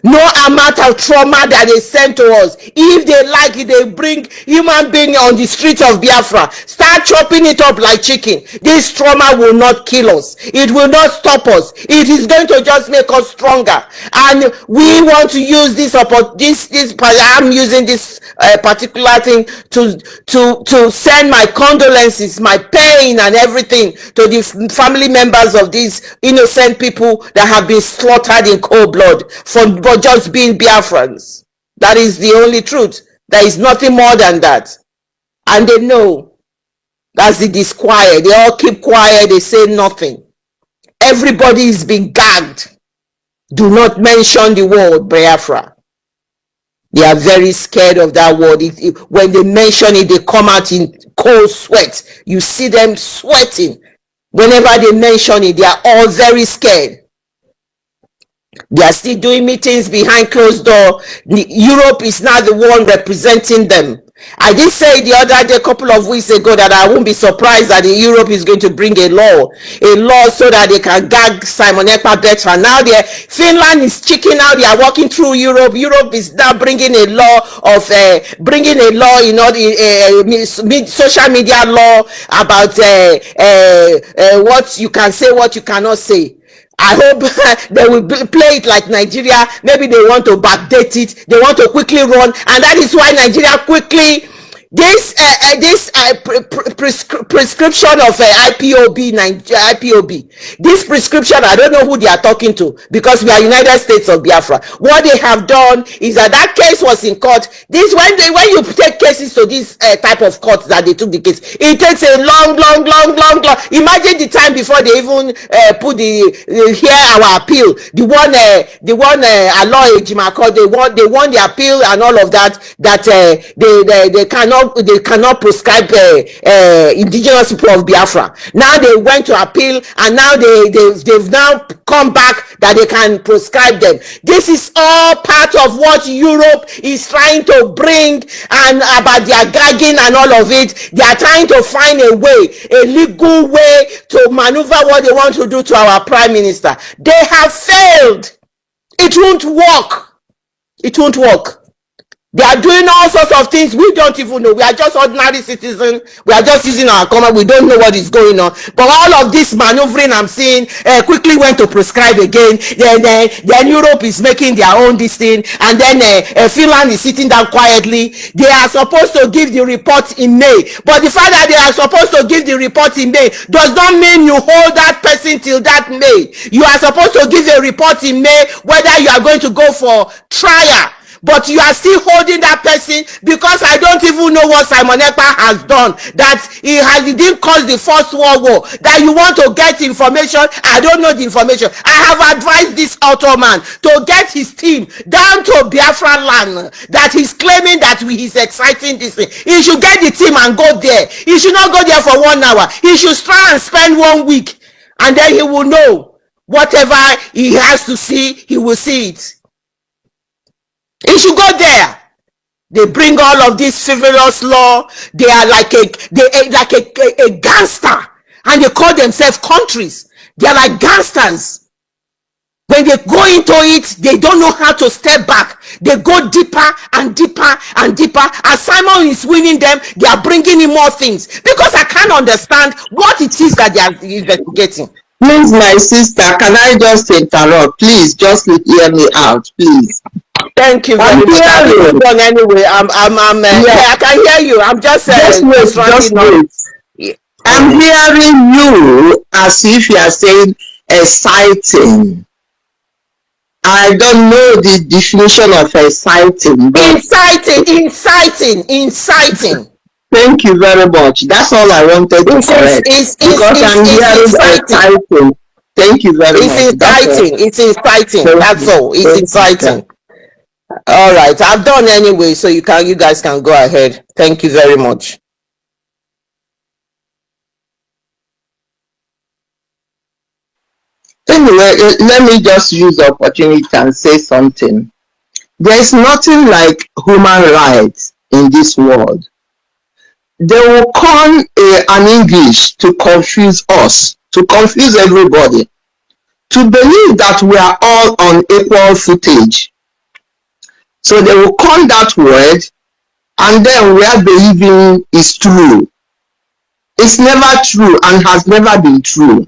No amount of trauma that they send to us. If they like it, they bring human being on the streets of Biafra. Start chopping it up like chicken. This trauma will not kill us. It will not stop us. It is going to just make us stronger. And we want to use this. I'm using this particular thing to send my condolences, my pain, and everything to the family members of these innocent people that have been slaughtered in cold blood for just being Biafrans. That is the only truth. There is nothing more than that. And they know. That's the disquiet. They all keep quiet. They say nothing. Everybody is being gagged. Do not mention the word Biafra. They are very scared of that word. When they mention it, they come out in cold sweat. You see them sweating. Whenever they mention it, they are all very scared. They are still doing meetings behind closed door. Europe is now the one representing them. I did say the other day, a couple of weeks ago, that I won't be surprised that Europe is going to bring a law so that they can gag Simon Ekpa better. Now Finland is checking out. They are working through Europe. Europe is now bringing a law the social media law about what you can say, what you cannot say. I hope they will play it like Nigeria. Maybe they want to backdate it. They want to quickly run, and that is why Nigeria quickly prescription of IPOB. This prescription, I don't know who they are talking to, because we are United States of Biafra. What they have done is that case was in court. This when you take cases to this type of court that they took the case, it takes a long. Imagine the time before they even put hear our appeal. The one Aloy Ejimako, they won the appeal and all of that. That they cannot prescribe indigenous people of Biafra. Now they went to appeal, and now they've now come back that they can prescribe them. This is all part of what Europe is trying to bring, and about their gagging and all of it. They are trying to find a legal way to maneuver what they want to do to our prime minister. They have failed. It won't work. They are doing all sorts of things we don't even know. We are just ordinary citizens. We are just using our common. We don't know what is going on. But all of this maneuvering I'm seeing quickly went to prescribe again. Then Europe is making their own this thing. And then Finland is sitting down quietly. They are supposed to give the report in May. But the fact that they are supposed to give the report in May does not mean you hold that person till that May. You are supposed to give a report in May whether you are going to go for trial. But you are still holding that person, because I don't even know what Simon Ekpa has done. That he didn't cause the First World War. That you want to get information. I don't know the information. I have advised this author man to get his team down to Biafra land. That he's claiming that he's exciting this thing. He should get the team and go there. He should not go there for 1 hour. He should try and spend 1 week, and then he will know whatever he has to see. He will see it. He should go there. They bring all of this frivolous law. They are like a gangster, and they call themselves countries. They are like gangsters. When they go into it, they don't know how to step back. They go deeper and deeper and deeper. As Simon is winning them, they are bringing in more things, because I can't understand what it is that they are investigating. Please, my sister, can I just interrupt? Please, just hear me out, please. Thank you very much. Anyway, I can hear you. I'm just wait. Yeah. I'm hearing you as if you are saying exciting. I don't know the definition of exciting. Inciting. Thank you very much. That's all I wanted to correct. Because I'm hearing exciting. Thank you very much. It's inciting. That's all. It's inciting. All right, I've done anyway, so you guys can go ahead. Thank you very much. Anyway, let me just use the opportunity and say something. There is nothing like human rights in this world. They will call an English to confuse us, to confuse everybody, to believe that we are all on equal footage. So they will call that word, and then we are believing is true. It's never true and has never been true.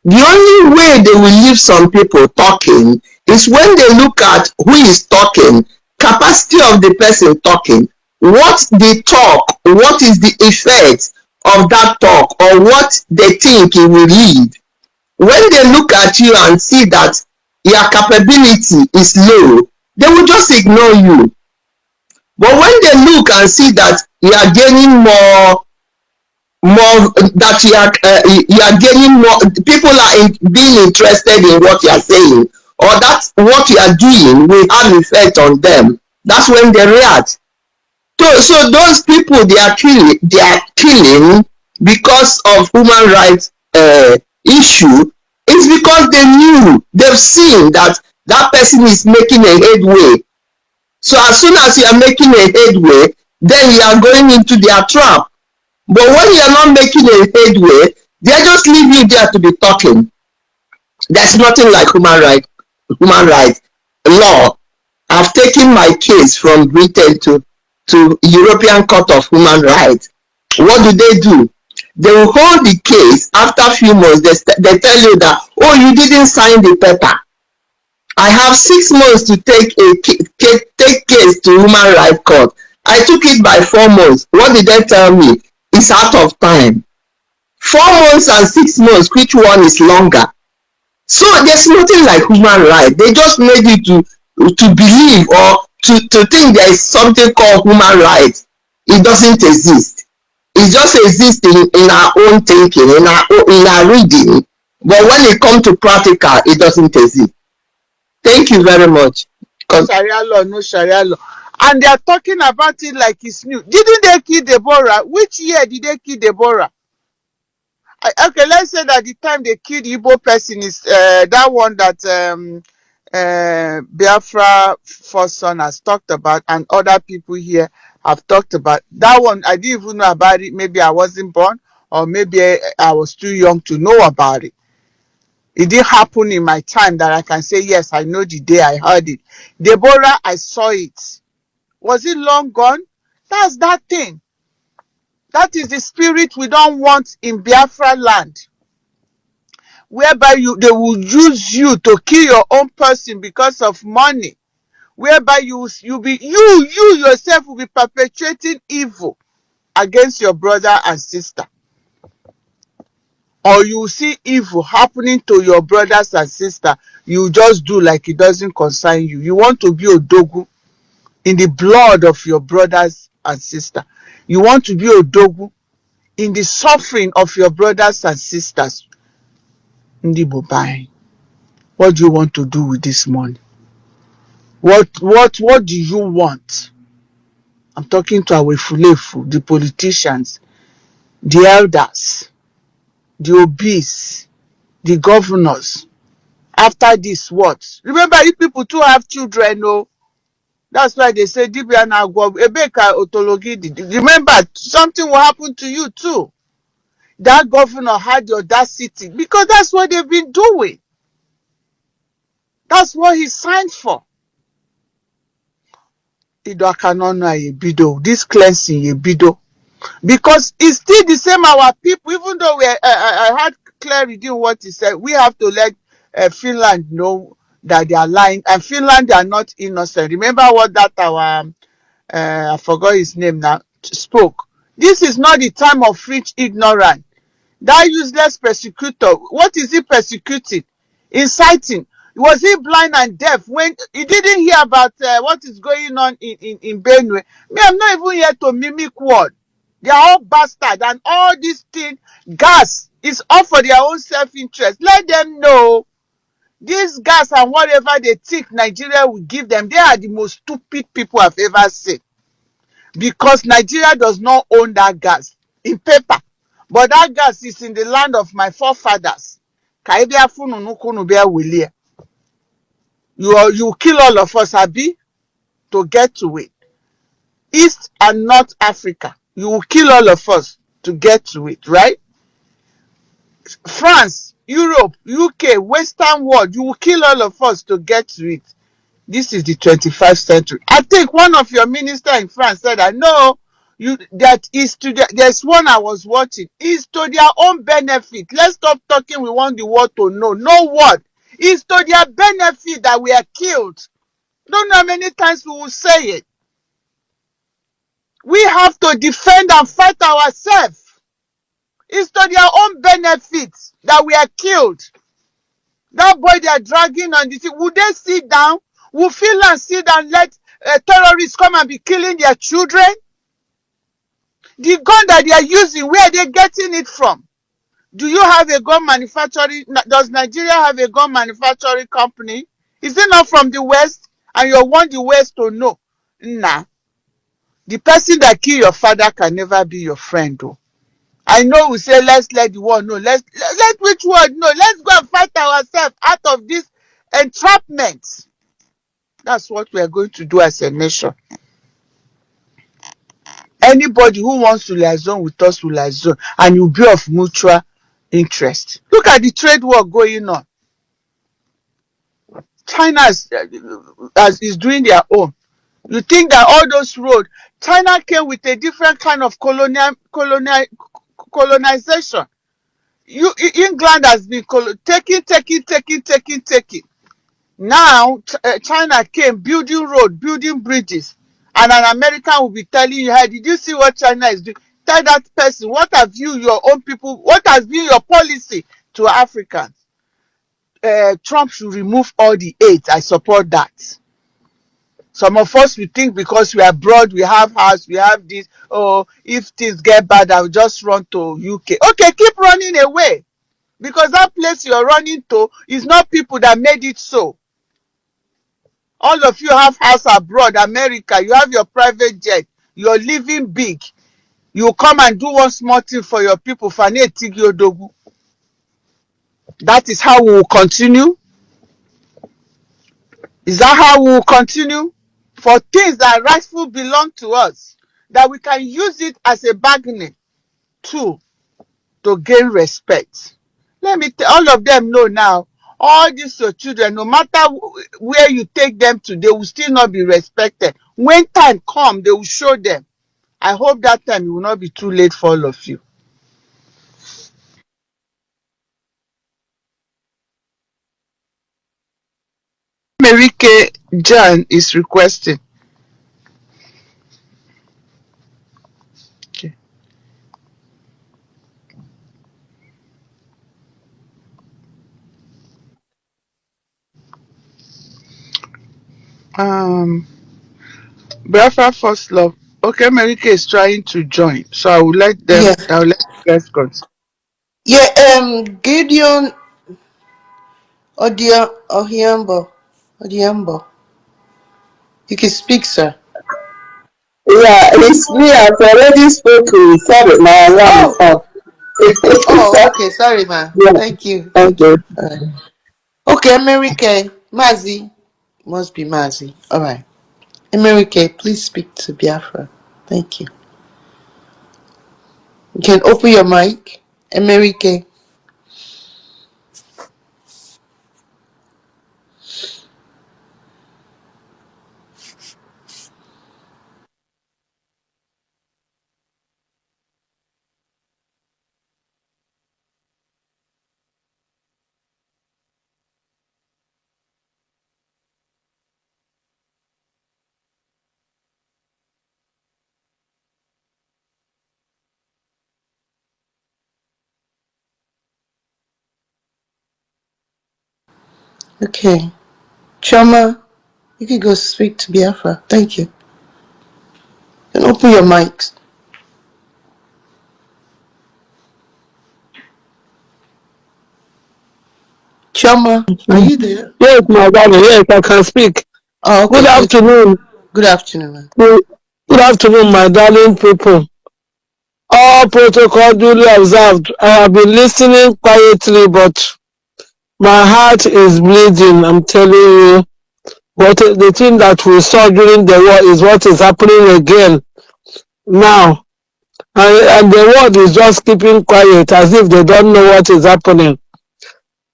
The only way they will leave some people talking is when they look at who is talking, capacity of the person talking, what they talk, what is the effect of that talk, or what they think it will lead. When they look at you and see that your capability is low, they will just ignore you. But when they look and see that you are gaining more, that you are gaining more, people are being interested in what you are saying, or that what you are doing will have effect on them, that's when they react. So those people, they are killing because of human rights issue. It's because they've seen that that person is making a headway. So as soon as you are making a headway, then you are going into their trap. But when you are not making a headway, they just leave you there to be talking. There's nothing like human rights law. I've taken my case from Britain to European Court of Human Rights. What do? They will hold the case. After a few months, they tell you that, oh, you didn't sign the paper. I have 6 months to take case to Human Rights Court. I took it by 4 months. What did they tell me? It's out of time. 4 months and 6 months, which one is longer? So there's nothing like human rights. They just made you to believe or to think there is something called human rights. It doesn't exist. It just exists in our own thinking, in our reading. But when it comes to practical, it doesn't exist. Thank you very much. Sharia law, no Sharia law. And they are talking about it like it's new. Didn't they kill Deborah? Which year did they kill Deborah? Okay, let's say that the time they killed the Igbo person is that one that Biafra first son has talked about, and other people here have talked about. That one, I didn't even know about it. Maybe I wasn't born, or maybe I was too young to know about it. It didn't happen in my time that I can say, yes, I know the day I heard it. Deborah, I saw it. Was it long gone? That's that thing. That is the spirit we don't want in Biafra land, whereby they will use you to kill your own person because of money, whereby you yourself will be perpetrating evil against your brother and sister, or you see evil happening to your brothers and sister, you just do like it doesn't concern you. You want to be Odogu in the blood of your brothers and sister. You want to be Odogu in the suffering of your brothers and sisters. Ndi Bobai, what do you want to do with this money? What do you want? I'm talking to our Fulefu, the politicians, the elders, the obese, the governors. After this, what? Remember, you people too have children, no? That's why they say, Ebeka Otologidi. Remember, something will happen to you too. That governor had the audacity, because that's what they've been doing. That's what he signed for. This cleansing yebido. Because it's still the same our people, even though I had Claire reading what he said, we have to let Finland know that they are lying, and Finland, they are not innocent. Remember what that our I forgot his name now spoke. This is not the time of rich ignorant. That useless persecutor, what is he persecuting? Inciting. Was he blind and deaf when he didn't hear about what is going on in Benue? Me, I'm not even here to mimic word. They are all bastards, and all this thing, gas, is all for their own self-interest. Let them know this gas and whatever they think Nigeria will give them, they are the most stupid people I've ever seen. Because Nigeria does not own that gas in paper. But that gas is in the land of my forefathers. You kill all of us, Abi, to get to it. East and North Africa, you will kill all of us to get to it, right? France, Europe, UK, Western world, you will kill all of us to get to it. This is the 21st century. I think one of your ministers in France said that no, there's one I was watching, is to their own benefit. Let's stop talking we want the world to know. No what? It's to their benefit that we are killed. Don't know how many times we will say it. We have to defend and fight ourselves. It's to their own benefit that we are killed. That boy they are dragging on this. Would they sit down? Will Finland sit down and let terrorists come and be killing their children? The gun that they are using, where are they getting it from? Do you have a gun manufacturing? Does Nigeria have a gun manufacturing company? Is it not from the West? And you want the West to know? Nah. The person that killed your father can never be your friend, though. I know we say let's let the world know. Let which world know? Let's go and fight ourselves out of this entrapment. That's what we are going to do as a nation. Anybody who wants to liaison with us will liaison, and it will be of mutual interest. Look at the trade war going on. China is doing their own. You think that all those roads, China came with a different kind of colonization. England has been taking. Now China came building road, building bridges, and an American will be telling you, hey, did you see what China is doing? Tell that person, what have you, your own people, what has been your policy to Africans? Trump should remove all the aid. I support that. Some of us, we think because we are abroad, we have house, we have this. Oh, if things get bad, I'll just run to UK. Okay, keep running away, because that place you're running to is not people that made it so. All of you have house abroad, America. You have your private jet. You're living big. You come and do one small thing for your people. That is how we will continue. Is that how we will continue? For things that rightfully belong to us, that we can use it as a bargaining tool to gain respect. Let me all of them know now, all these your children, no matter where you take them to, they will still not be respected. When time comes, they will show them. I hope that time it will not be too late for all of you. Merike Jan is requesting. Okay. Biafra First Love. Okay, Merike is trying to join, so I will let them. Yeah. I will let you guys continue. Yeah, Gideon Odiambo. You can speak, sir. Yeah, it's me. I've already spoken. Sorry, my alarm is off. Oh, okay. Sorry, ma. Yeah, Thank you. thank you. Okay, America. Mazi. Must be Mazi. All right. America, please speak to Biafra. Thank you. You can open your mic. America. Okay. Choma, you can go speak to Biafra. Thank you. And open your mics. Choma, are you there? Yes, my darling. Yes, I can speak. Oh, okay. Good afternoon. Good afternoon, man. Good afternoon, my darling people. All protocol duly observed. I have been listening quietly, but my heart is bleeding. I'm telling you. But the thing that we saw during the war is what is happening again now. And the world is just keeping quiet as if they don't know what is happening.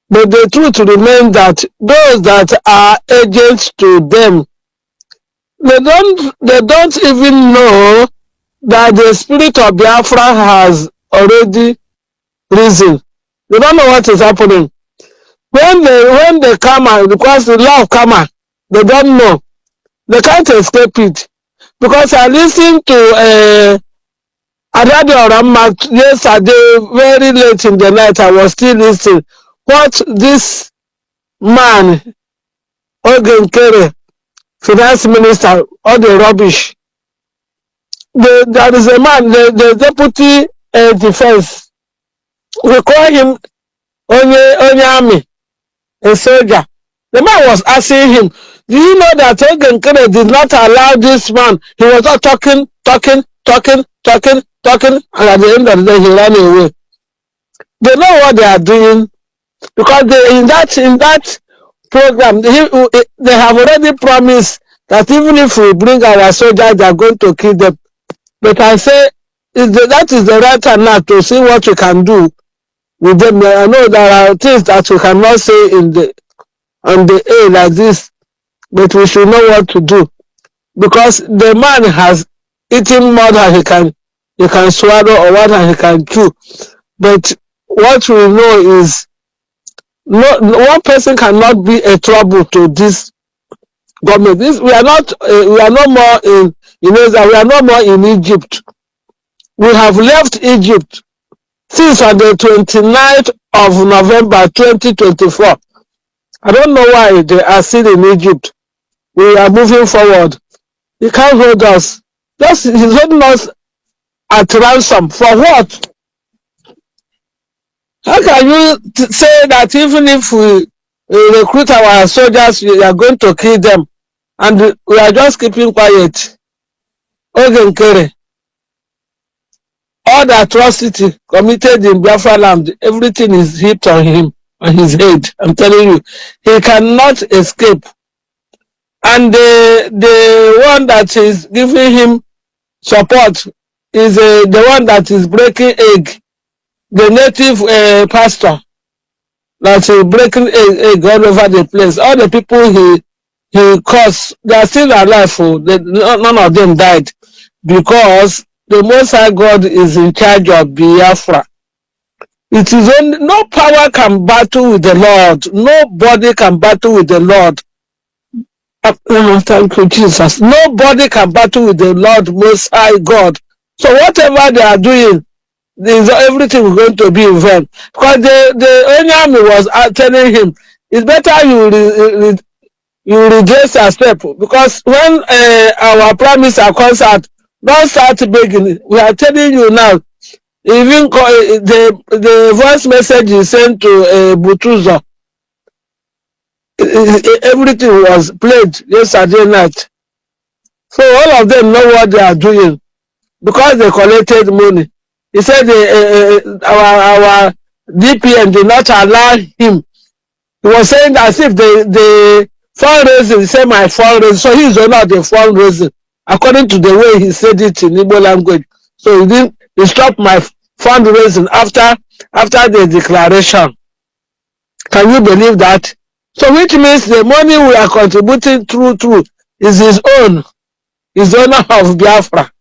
But the truth remains that those that are agents to them, they don't even know that the spirit of Biafra has already risen. They don't know what is happening. When they come out, because the law of karma, they don't know. They can't escape it. Because I listened to Adade Orama yesterday, very late in the night. I was still listening. What this man, Ogenkere, finance minister, all the rubbish. There is a man, the deputy defense. We call him Onye Army, a soldier. The man was asking him, do you know that Ogenkere did not allow this man? He was not talking, and at the end of the day, he ran away. They know what they are doing, because they, in that program. They have already promised that even if we bring our soldiers, they are going to kill them. But I say that is the right time now to see what we can do with them. I know there are things that we cannot say on the air like this, but we should know what to do, because the man has eaten more than he can swallow or what he can chew. But what we know is one person cannot be a trouble to this government. We are no more in Israel. We are no more in Egypt. We have left Egypt since on the 29th of November 2024. I don't know why they are still in Egypt. We are moving forward. He can't hold us. He's holding us at ransom. For what? How can you say that even if we recruit our soldiers, we are going to kill them, and we are just keeping quiet? Ogenkere, all the atrocity committed in Biafra land, everything is heaped on him, on his head. I'm telling you, he cannot escape. And the one that is giving him support is the one that is breaking egg, the native pastor that is breaking egg all over the place. All the people he caused, they are still alive. None of them died, because the Most High God is in charge of Biafra. It is only, no power can battle with the Lord. Nobody can battle with the Lord. Thank you, Jesus. Nobody can battle with the Lord Most High God. So whatever they are doing, everything is going to be in vain. Because the army was telling him, it's better you redress your step. Because when our prime minister comes out, don't start begging. We are telling you now. Even the voice message is sent to Butuzo. Everything was played yesterday night. So all of them know what they are doing, because they collected money. He said our DPN did not allow him. He was saying as if the fundraising is my fundraising. So he is not the fundraising, according to the way he said it in Igbo language. So he stopped my fundraising after the declaration. Can you believe that? So which means the money we are contributing through is his own. Is the owner of Biafra.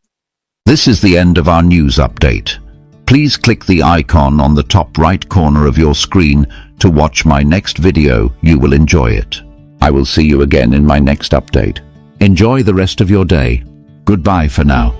This is the end of our news update. Please click the icon on the top right corner of your screen to watch my next video. You will enjoy it. I will see you again in my next update. Enjoy the rest of your day. Goodbye for now.